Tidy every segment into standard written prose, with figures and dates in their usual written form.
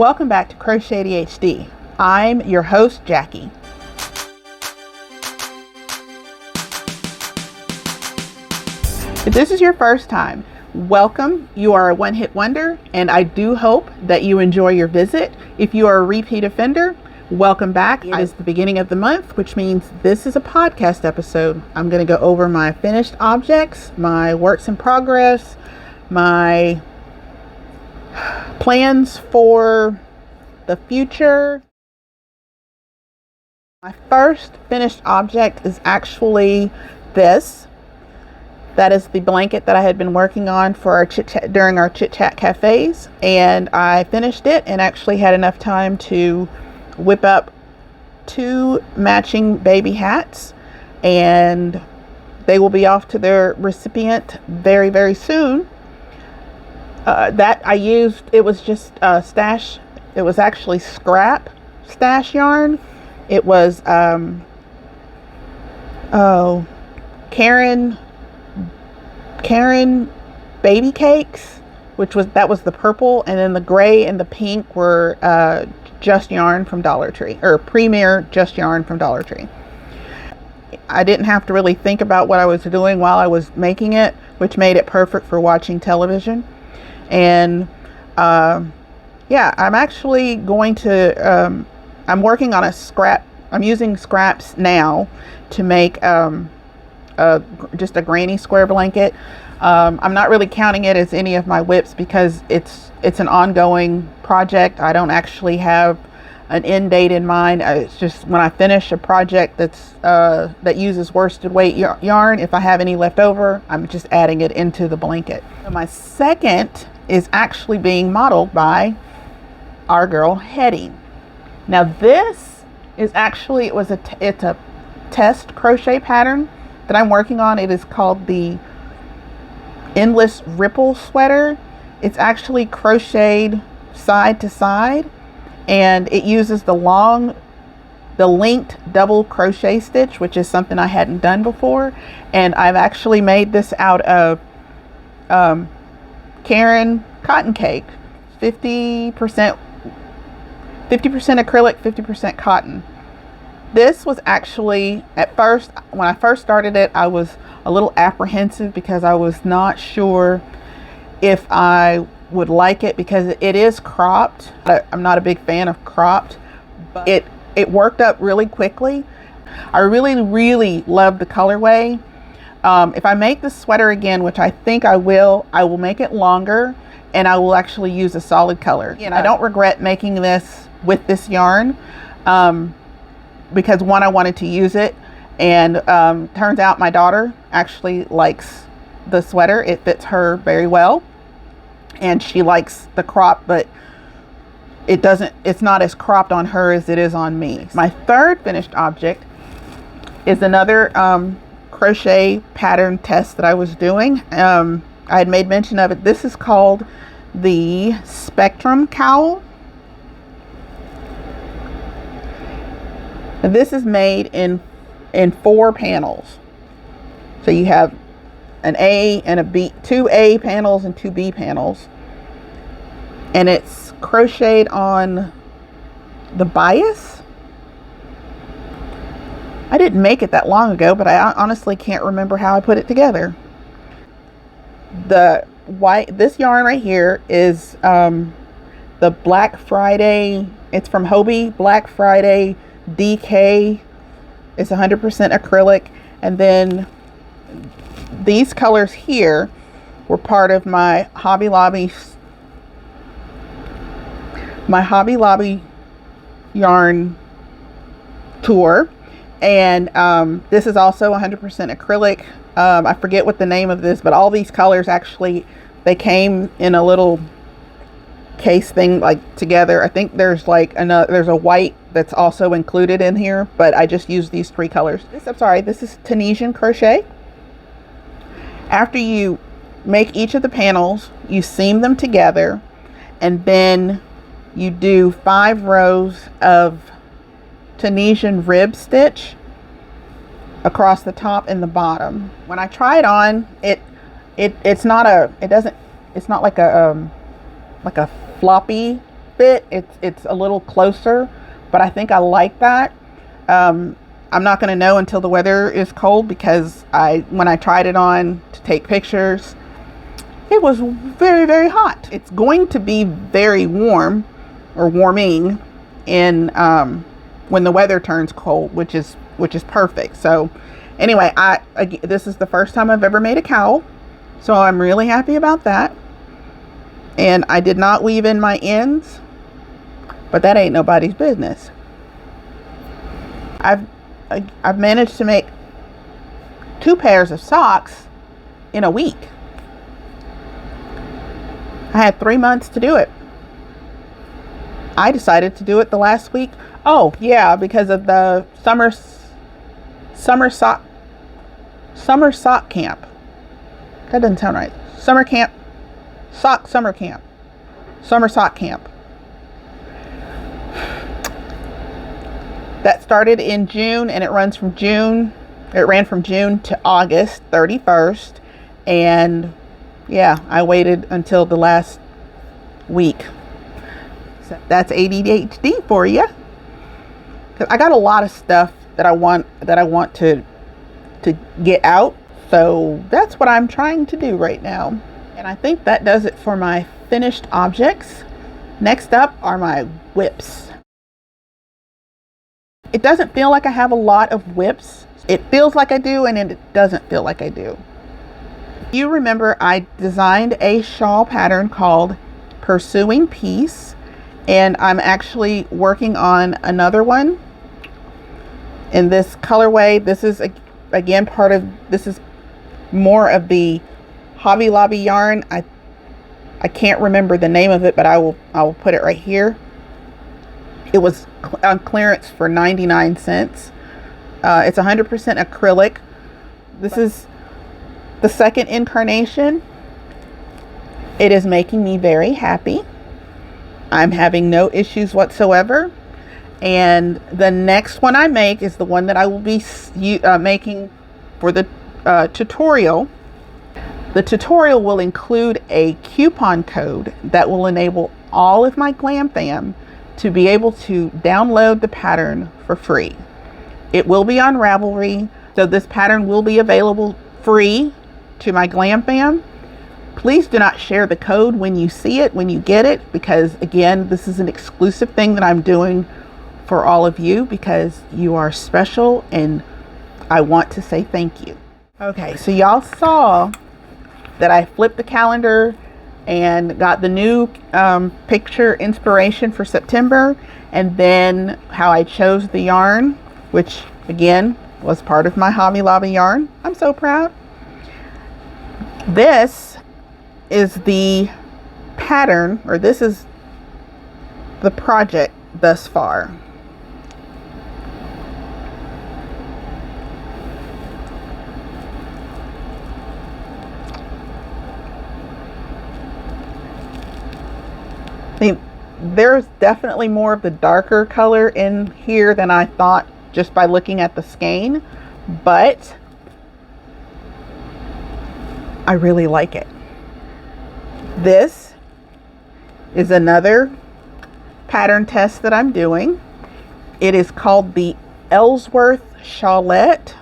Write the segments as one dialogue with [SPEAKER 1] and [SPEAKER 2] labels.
[SPEAKER 1] Welcome back to croch80hd. I'm your host, Jackie. If this is your first time, welcome. You are a one-hit wonder, and I do hope that you enjoy your visit. If you are a repeat offender, welcome back. It is the beginning of the month, which means this is a podcast episode. I'm going to go over my finished objects, my works in progress, my plans for the future. My first finished object is actually this. That is the blanket that I had been working on for our during our chit chat cafes, and I finished it and actually had enough time to whip up 2 matching baby hats, and they will be off to their recipient very, very soon. That I used, it was just stash. It was actually scrap stash yarn. It was Karen baby cakes, that was the purple, and then the gray and the pink were Just Yarn from Dollar Tree, or Premier Just Yarn from Dollar Tree. I didn't have to really think about what I was doing while I was making it, which made it perfect for watching television. And yeah, I'm actually going to I'm working on I'm using scraps now to make just a granny square blanket. I'm not really counting it as any of my whips because it's an ongoing project. I don't actually have an end date in mind. It's just when I finish a project that uses worsted weight yarn, if I have any left over, I'm just adding it into the blanket. So my second is actually being modeled by our girl Hetty. Now this is actually, it's a test crochet pattern that I'm working on. It is called the Endless Ripple Sweater. It's actually crocheted side to side, and it uses the linked double crochet stitch, which is something I hadn't done before. And I've actually made this out of Karen cotton cake, 50% acrylic, 50% cotton. This was actually, at first, when I first started it, I was a little apprehensive because I was not sure if I would like it because it is cropped. I'm not a big fan of cropped, but it worked up really quickly. I really love the colorway. If I make this sweater again, which I think I will make it longer, and I will actually use a solid color. And I don't regret making this with this yarn because one, I wanted to use it, and turns out my daughter actually likes the sweater. It fits her very well, and she likes the crop, but it's not as cropped on her as it is on me. My third finished object is another crochet pattern test that I was doing. I had made mention of it. This is called the Spectrum Cowl. And this is made in 4 panels. So you have an A and a B, 2 A panels and 2 B panels. And it's crocheted on the bias. I didn't make it that long ago, but I honestly can't remember how I put it together. This yarn right here is the Black Friday. It's from Hobie Black Friday DK. It's 100% acrylic, and then these colors here were part of my Hobby Lobby yarn tour, and this is also 100% acrylic. I forget what the name of this, but all these colors actually, they came in a little case thing, like together. I think there's there's a white that's also included in here, but I just used these 3 colors. This is Tunisian crochet. After you make each of the panels, you seam them together, and then you do 5 rows of Tunisian rib stitch across the top and the bottom. When I try it on, it's not like a floppy fit. It's a little closer, but I think I like that. I'm not going to know until the weather is cold, because when I tried it on to take pictures, it was very, very hot. It's going to be very warm, or warming, in when the weather turns cold, which is perfect. So anyway, this is the first time I've ever made a cowl, so I'm really happy about that. And I did not weave in my ends, but that ain't nobody's business. I've managed to make 2 pairs of socks in a week. I had 3 months to do it. I decided to do it the last week. Oh yeah, because of the summer sock camp. That doesn't sound right. Summer sock camp. That started in June, and it ran from June to August 31st. And yeah, I waited until the last week. So that's ADHD for you. Cause I got a lot of stuff that I want to get out. So that's what I'm trying to do right now. And I think that does it for my finished objects. Next up are my whips. It doesn't feel like I have a lot of whips. It feels like I do, and it doesn't feel like I do. You remember I designed a shawl pattern called Pursuing Peace, and I'm actually working on another one in this colorway. This is again this is more of the Hobby Lobby yarn. I can't remember the name of it, but I will put it right here. It was on clearance for 99 cents. It's 100% acrylic. This is the second incarnation. It is making me very happy. I'm having no issues whatsoever. And the next one I make is the one that I will be making for the tutorial. The tutorial will include a coupon code that will enable all of my Glam Fam to be able to download the pattern for free. It will be on Ravelry, so this pattern will be available free to my Glam Fam. Please do not share the code when you see it, when you get it, because again, this is an exclusive thing that I'm doing for all of you, because you are special and I want to say thank you. Okay, so y'all saw that I flipped the calendar and got the new picture inspiration for September, and then how I chose the yarn, which again was part of my Hobby Lobby yarn. I'm so proud. This is the pattern, or this is the project thus far. There's definitely more of the darker color in here than I thought just by looking at the skein, but I really like it. This is another pattern test that I'm doing. It is called the Ellsworth Shawlette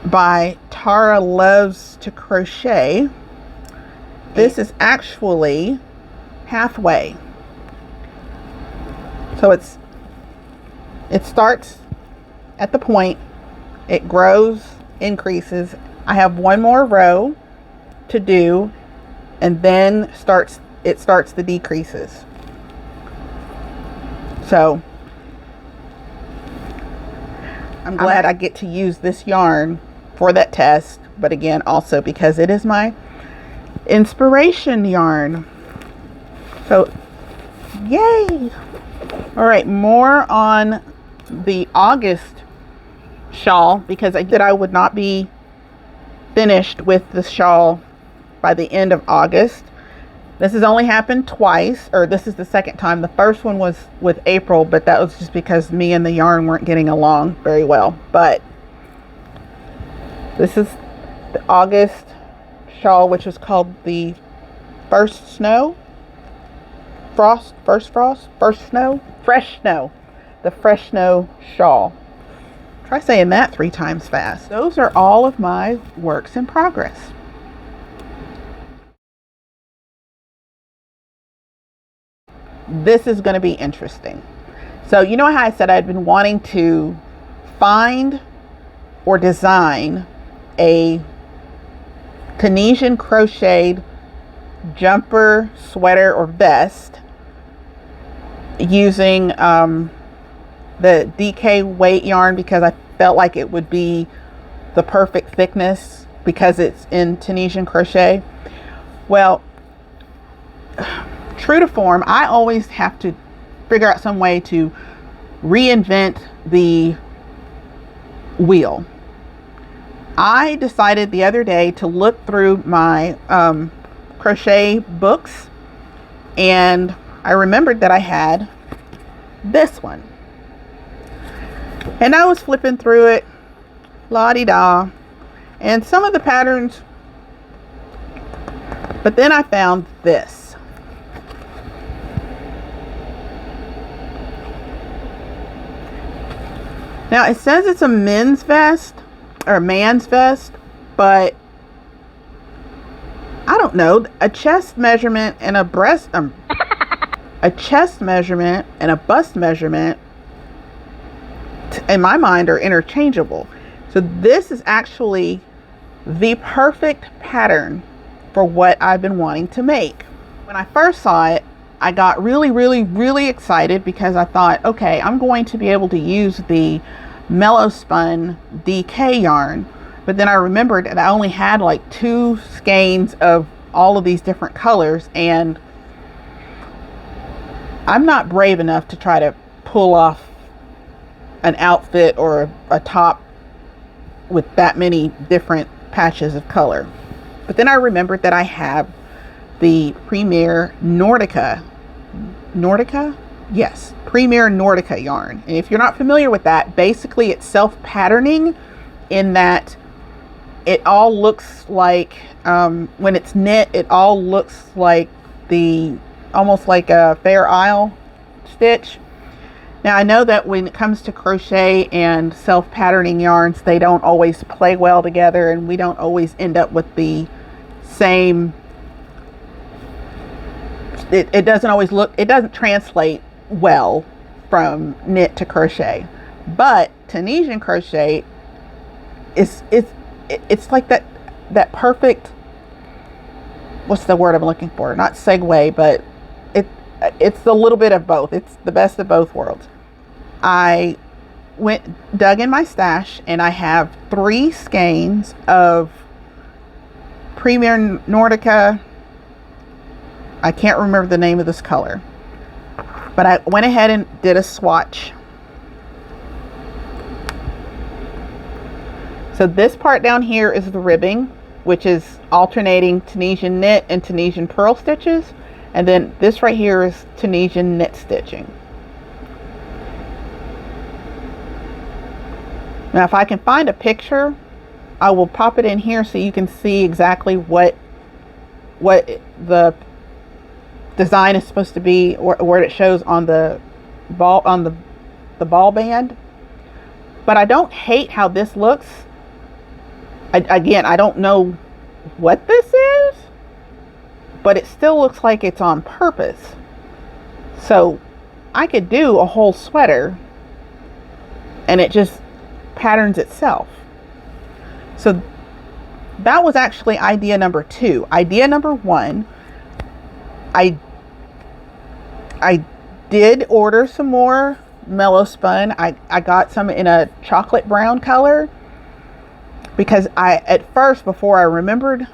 [SPEAKER 1] by Tara Loves to Crochet. This is actually halfway. So it starts at the point, it grows, increases. I have one more row to do, and then it starts the decreases. So I'm glad I get to use this yarn for that test, but again, also because it is my inspiration yarn. So, yay! All right, more on the August shawl, because I would not be finished with the shawl by the end of August. This has only happened twice, or this is the second time. The first one was with April, but that was just because me and the yarn weren't getting along very well. But this is the August shawl, which was called the First fresh snow, the fresh snow shawl. Try saying that 3 times fast. Those are all of my works in progress. This is going to be interesting. So you know how I said I'd been wanting to find or design a Tunisian crocheted jumper, sweater, or vest using the DK weight yarn, because I felt like it would be the perfect thickness because it's in Tunisian crochet. Well, true to form, I always have to figure out some way to reinvent the wheel. I decided the other day to look through my crochet books, and I remembered that I had this one. And I was flipping through it, la-di-da, and some of the patterns, but then I found this. Now it says it's a men's vest or a man's vest, but I don't know. A chest measurement and a breast, a chest measurement and a bust measurement, in my mind, are interchangeable. So this is actually the perfect pattern for what I've been wanting to make. When I first saw it, I got really excited because I thought, okay, I'm going to be able to use the mellow spun DK yarn. But then I remembered that I only had like 2 skeins of all of these different colors, and I'm not brave enough to try to pull off an outfit or a top with that many different patches of color. But then I remembered that I have the Premier Nordica, yes, Premier Nordica yarn. And if you're not familiar with that, basically it's self-patterning in that it all looks like, when it's knit, it all looks like almost like a Fair Isle stitch. Now I know that when it comes to crochet and self-patterning yarns, they don't always play well together, and we don't always end up with the same, it doesn't translate well from knit to crochet. But Tunisian crochet it's like that perfect, what's the word I'm looking for? Not segue, but it's a little bit of both. It's the best of both worlds. I dug in my stash, and I have 3 skeins of Premier Nordica. I can't remember the name of this color, but I went ahead and did a swatch. So this part down here is the ribbing, which is alternating Tunisian knit and Tunisian purl stitches. And then this right here is Tunisian knit stitching. Now if I can find a picture, I will pop it in here so you can see exactly what the design is supposed to be, or where it shows on the ball, on the ball band. But I don't hate how this looks. Again, I don't know what this is, but it still looks like it's on purpose. So I could do a whole sweater and it just patterns itself. So that was actually idea number 2. Idea number 1, I did order some more mellow spun. I got some in a chocolate brown color, because at first, before I remembered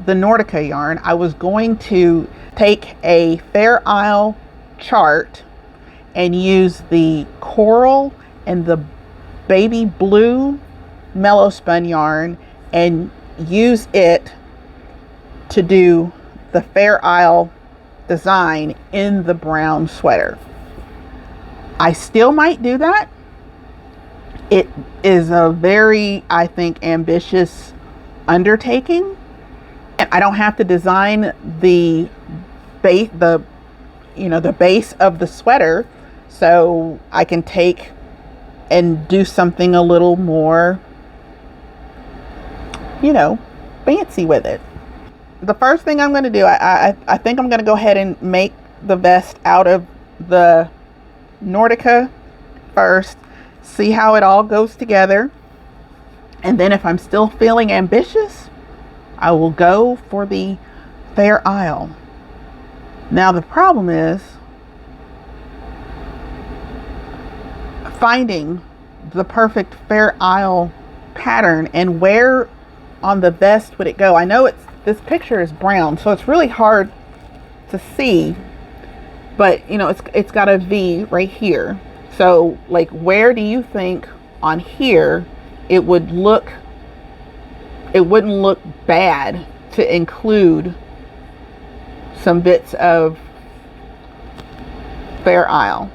[SPEAKER 1] the Nordica yarn, I was going to take a Fair Isle chart and use the coral and the baby blue mellow spun yarn and use it to do the Fair Isle design in the brown sweater. I still might do that. It is a very, I think, ambitious undertaking. And I don't have to design the the base of the sweater, so I can take and do something a little more, fancy with it. The first thing I'm going to do, I think I'm going to go ahead and make the vest out of the Nordica first, see how it all goes together, and then if I'm still feeling ambitious, I will go for the Fair Isle. Now the problem is finding the perfect Fair Isle pattern, and where on the vest would it go. I know this picture is brown, so it's really hard to see, but it's got a V right here. So like, where do you think on here it wouldn't look bad to include some bits of Fair Isle?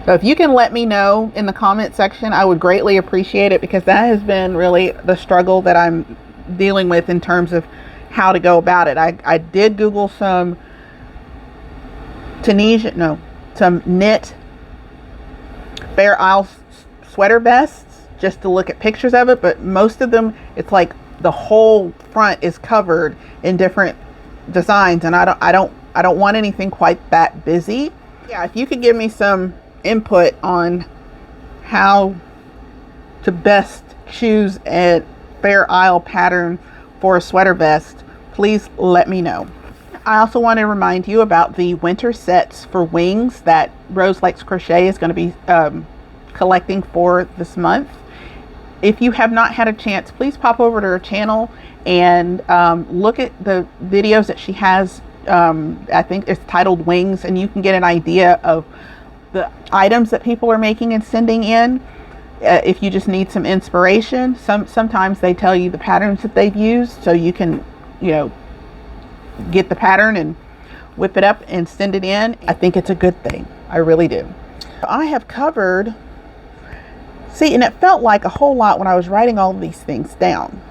[SPEAKER 1] So if you can let me know in the comment section, I would greatly appreciate it, because that has been really the struggle that I'm dealing with in terms of how to go about it. I did Google some knit Fair Isle sweater vests just to look at pictures of it, but most of them, it's like the whole front is covered in different designs, and I don't want anything quite that busy. Yeah, if you could give me some input on how to best choose a Fair Isle pattern for a sweater vest, please let me know. I also want to remind you about the winter sets for wings that Rose Likes Crochet is going to be collecting for this month. If you have not had a chance, please pop over to her channel and look at the videos that she has. I think it's titled Wings, and you can get an idea of the items that people are making and sending in. If you just need some inspiration, sometimes they tell you the patterns that they've used, so you can get the pattern and whip it up and send it in. I think it's a good thing. I really do. I have covered, and it felt like a whole lot when I was writing all of these things down.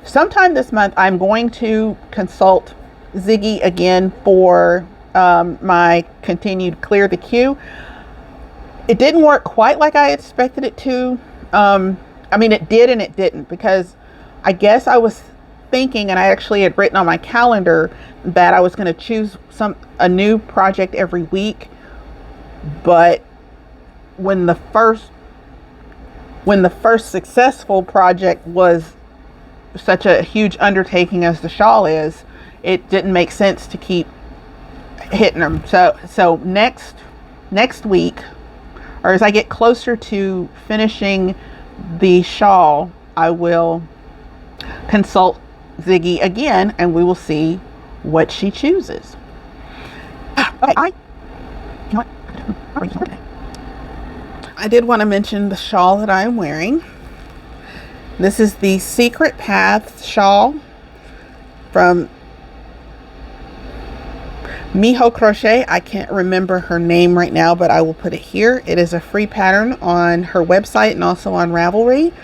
[SPEAKER 1] Sometime this month, I'm going to consult Ziggy again for my continued Clear the Queue. It didn't work quite like I expected it to. It did and it didn't, because I guess I was thinking, and I actually had written on my calendar that I was going to choose a new project every week. But when the first successful project was such a huge undertaking as the shawl is, it didn't make sense to keep hitting them. So next week, or as I get closer to finishing the shawl, I will consult Ziggy again, and we will see what she chooses. I did want to mention the shawl that I am wearing. This is the Secret Path shawl from Miho Crochet. I can't remember her name right now, but I will put it here. It is a free pattern on her website and also on Ravelry.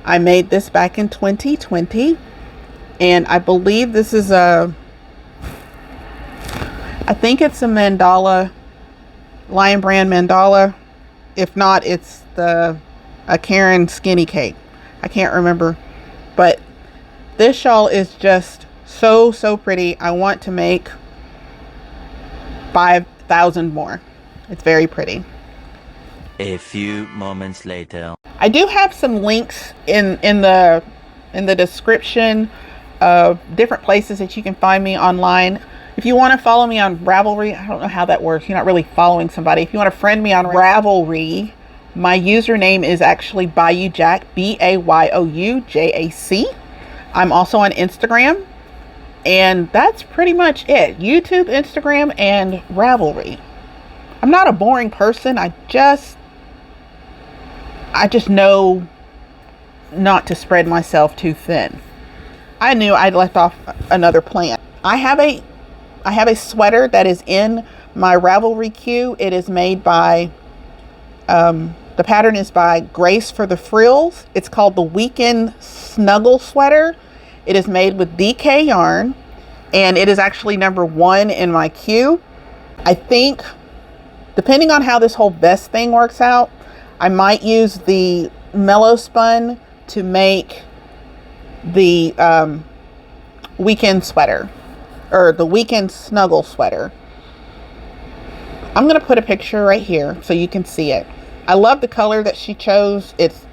[SPEAKER 1] I made this back in 2020, and I believe this is I think it's a mandala, Lion Brand mandala. If not, it's a Karen skinny cake. I can't remember, but this shawl is just so pretty. I want to make 5,000 more. It's very pretty.
[SPEAKER 2] A few moments later.
[SPEAKER 1] I do have some links in the description of different places that you can find me online. If you want to follow me on Ravelry, I don't know how that works. You're not really following somebody. If you want to friend me on Ravelry, my username is actually BayouJack, BayouJac. I'm also on Instagram. And that's pretty much it. YouTube, Instagram, and Ravelry. I'm not a boring person. I just know not to spread myself too thin. I knew I'd left off another plant. I have a sweater that is in my Ravelry queue. It is made by, the pattern is by Grace for the Frills. It's called the Weekend Snuggle Sweater. It is made with DK yarn, and it is actually number 1 in my queue. I think, depending on how this whole vest thing works out, I might use the Mellow Spun to make the weekend sweater, or the weekend snuggle sweater. I'm going to put a picture right here so you can see it. I love the color that she chose. It's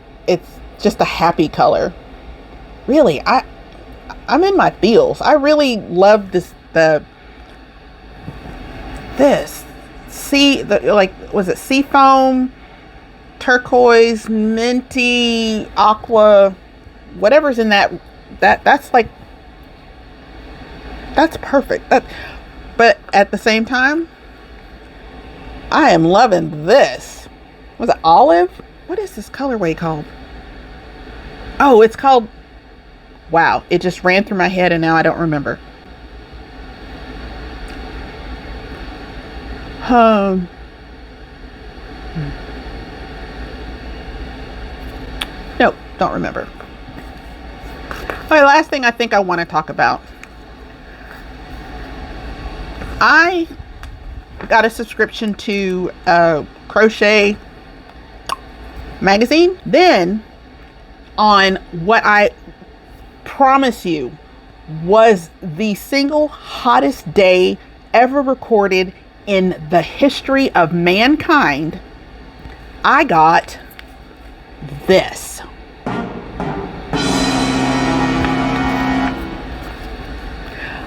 [SPEAKER 1] just a happy color. Really, I'm in my feels. I really love this, was it seafoam, turquoise, minty, aqua, whatever's in that's perfect. But at the same time, I am loving this. Was it olive? What is this colorway called? Oh, it's called, wow, it just ran through my head and now I don't remember. Nope, don't remember. Okay, last thing I think I want to talk about. I got a subscription to Crochet magazine. Then, on what I promise you was the single hottest day ever recorded in the history of mankind, I got this.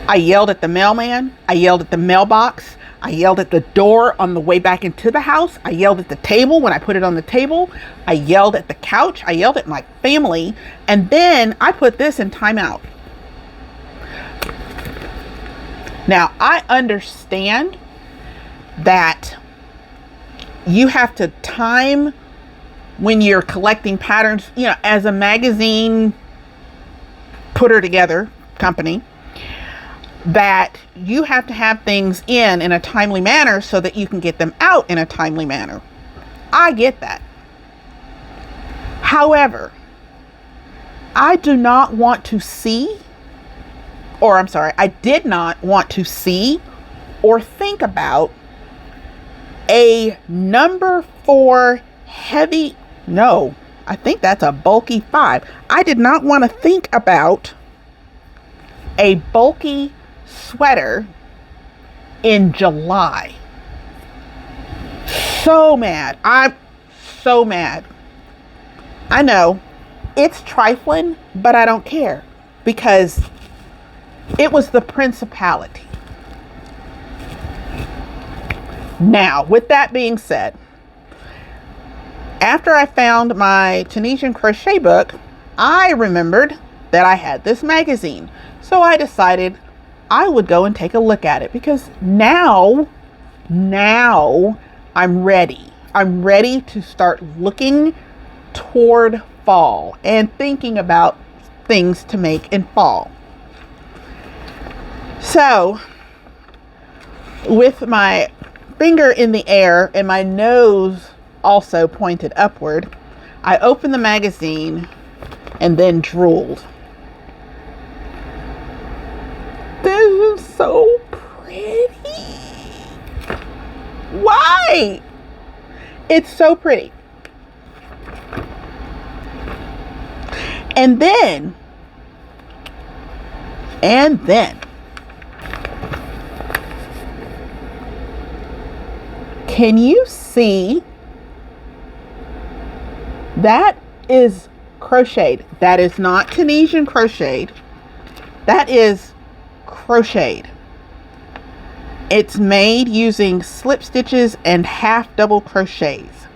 [SPEAKER 1] I yelled at the mailman. I yelled at the mailbox. I yelled at the door on the way back into the house. I yelled at the table when I put it on the table. I yelled at the couch. I yelled at my family. And then I put this in timeout. Now, I understand that you have to time when you're collecting patterns, you know, as a magazine putter together company, that you have to have things in a timely manner so that you can get them out in a timely manner. I get that. However, I did not want to see or think about a number 4 heavy, no, I think that's a bulky 5. I did not want to think about a bulky sweater in July. So mad. I'm so mad. I know it's trifling, but I don't care because it was the principality. Now, with that being said, after I found my Tunisian crochet book, I remembered that I had this magazine. So I decided I would go and take a look at it because now I'm ready. I'm ready to start looking toward fall and thinking about things to make in fall. So, with my finger in the air and my nose also pointed upward, I opened the magazine and then drooled. This is so pretty. Why? It's so pretty. And then, can you see? That is crocheted. That is not Tunisian crocheted. That is crocheted. It's made using slip stitches and half double crochets.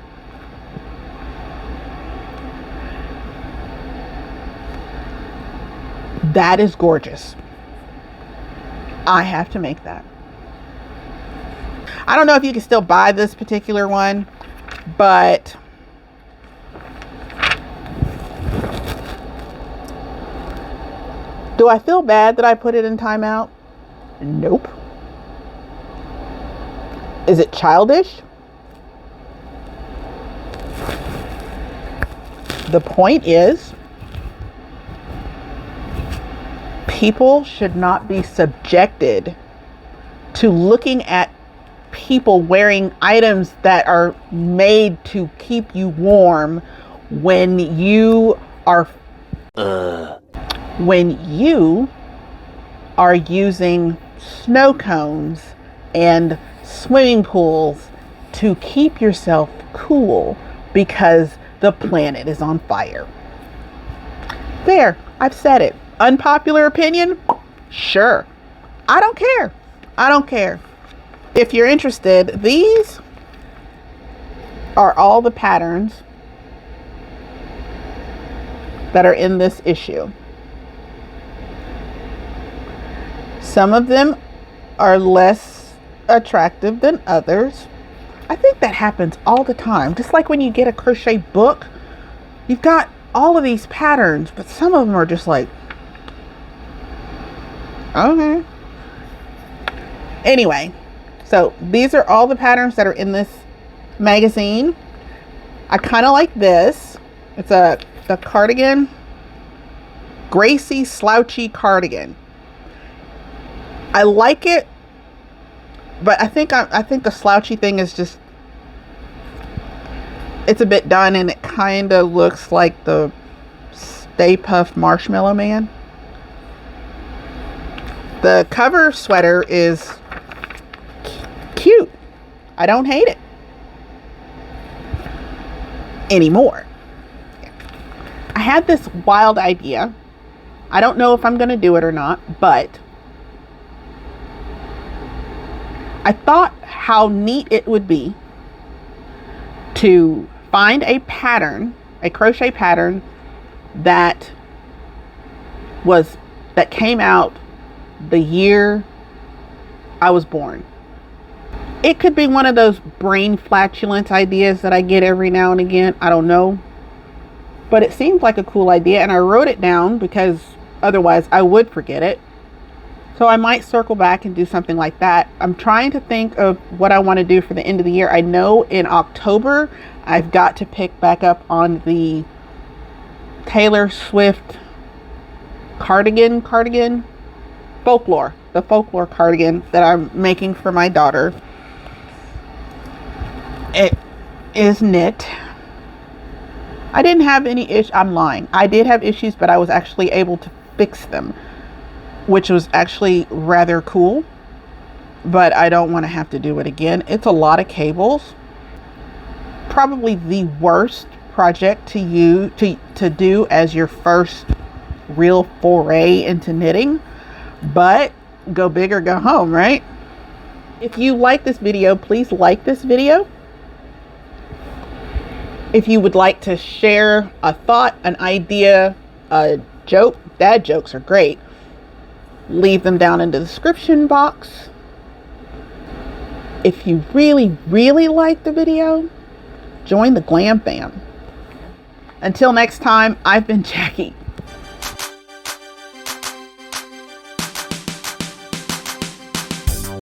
[SPEAKER 1] That is gorgeous. I have to make that. I don't know if you can still buy this particular one, but do I feel bad that I put it in timeout? Nope. Is it childish? The point is, people should not be subjected to looking at people wearing items that are made to keep you warm when you are using snow cones and swimming pools to keep yourself cool because the planet is on fire. There, I've said it. Unpopular opinion? Sure. I don't care. I don't care. If you're interested, these are all the patterns that are in this issue. Some of them are less attractive than others. I think that happens all the time. Just like when you get a crochet book, you've got all of these patterns, but some of them are just like, okay. Anyway, so these are all the patterns that are in this magazine. I kind of like this. It's the cardigan, Gracie slouchy cardigan. I like it, but I think the slouchy thing is just, it's a bit done, and it kind of looks like the Stay Puft Marshmallow Man. The cover sweater is cute. I don't hate it anymore. I had this wild idea. I don't know if I'm going to do it or not, but I thought how neat it would be to find a pattern, a crochet pattern that came out the year I was born. It could be one of those brain flatulence ideas that I get every now and again. I don't know. But it seemed like a cool idea, and I wrote it down because otherwise I would forget it. So I might circle back and do something like that. I'm trying to think of what I want to do for the end of the year. I know in October I've got to pick back up on the Taylor Swift cardigan, the folklore cardigan that I'm making for my daughter. It is knit. I didn't have any issues. I'm lying. I did have issues, but I was actually able to fix them, which was actually rather cool. But I don't want to have to do it again. It's a lot of cables. Probably the worst project to do as your first real foray into knitting, but go big or go home, right? If you like this video, please like this video. If you would like to share a thought, an idea, a joke, dad jokes are great, leave them down in the description box. If you really, really like the video, join the Glam Fam. Until next time, I've been Jackie.